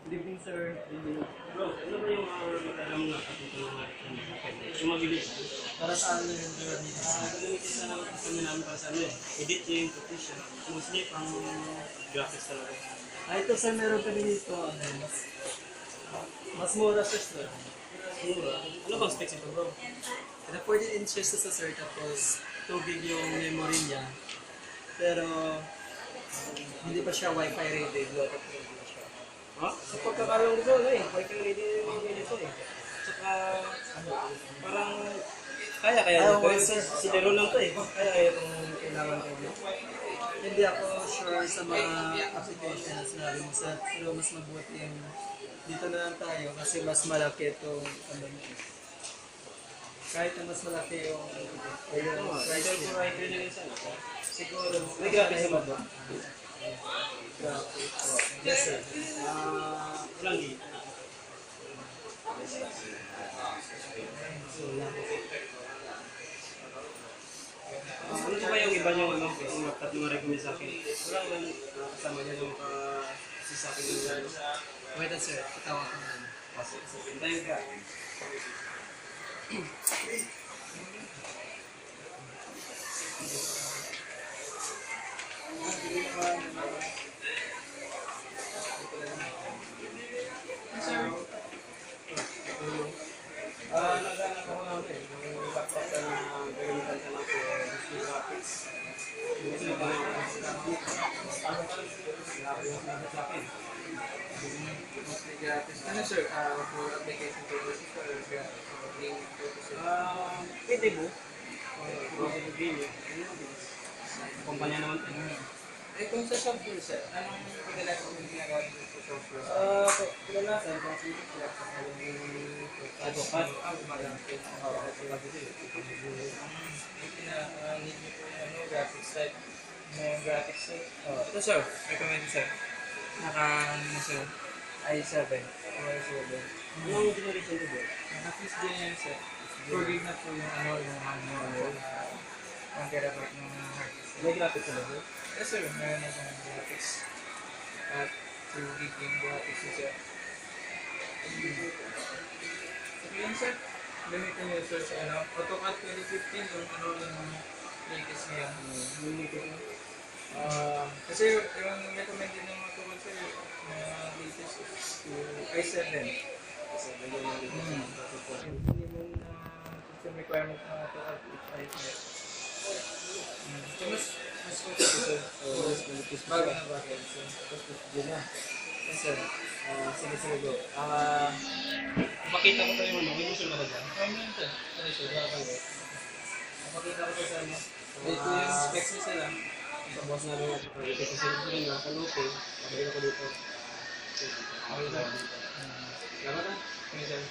Good evening, sir. Good evening. Bro, ano ba yung alam na dito mga yung mabilis? Para sa ano yung pyramid? Gamitin na lang ito namin para sa ano eh. Editing, petition. Mostly pang graphics talaga. Ito sir, meron kami dito. Mas mura siya, sir. Mura. Ano bang specs ito bro? Ito 14 inches sa sir, tapos 2 gig yung memory niya. Pero hindi pa siya Wi-Fi rated. Bluetooth rated siya. Ha? Sa pagkakalang ko ano eh. Wi-Fi ready yung ganito eh. Tsaka parang kaya Ayaw nito ko, eh. sir. Si Lero lang to eh. Kaya itong kailangan ko. Hindi ako sure sa mga application na sinabi mo sir. Pero mas mabuti yung dito na lang tayo kasi mas malaki itong ano niya. Kahit na mas malaki yung price Ito niya. yung Wi-Fi na isa. Siguro, May graphics naman ba? yes sir. Walang gig. Ano ba yung iba niyong ano, yung tatlong recommend sa akin? Wala ko lang kasama niya yung kasi sa akin yung ano. Wait a sir, tawag ko na. Kasi hintayin ka. Naghanap ako namin. Yung laptop na gagamitan ka lang for display graphics. Kasi naghanap ako sa akin. Gratis. Ano sir, for application purposes or game purposes? Pwede mo. Kumpanya naman ito. Eh kung sa software sir, anong kadalasan yung ginagawa dito sa software? Kadalasan, kasi sila sa yung advokat. Need nyo po yung graphics type. May graphics type. Ito sir, recommend sir. Naka sir, i7 or i7. Anong generation ko ba? Naka 5th gen yan sir. 4 gig na po yung ano, 1 terabyte ng hard disk. May graphics na ba? Yes sir, meron na siyang graphics. At 2 gig yung graphics niya sir. So yun sir, gamitin nyo sir sa ano, AutoCAD 2015 or ano yung latest niya. Kasi yung recommended ng AutoCAD sir, na latest is i7. Minimum na system requirement ng AutoCAD is i7. So mas okay sir. Bago na ba? Yes sir. Sige go. Pakita ko tayo ano, may gusto ka ba dyan? Ano yun sir? Sorry sir, bakit? Pakita ko tayo sa ano. Ito yung specs niya sir. Sa boss na rin ako. Kasi sila rin nga, kanupin. Pakita ko dito. Okay sir. Salamat na. Okay sir.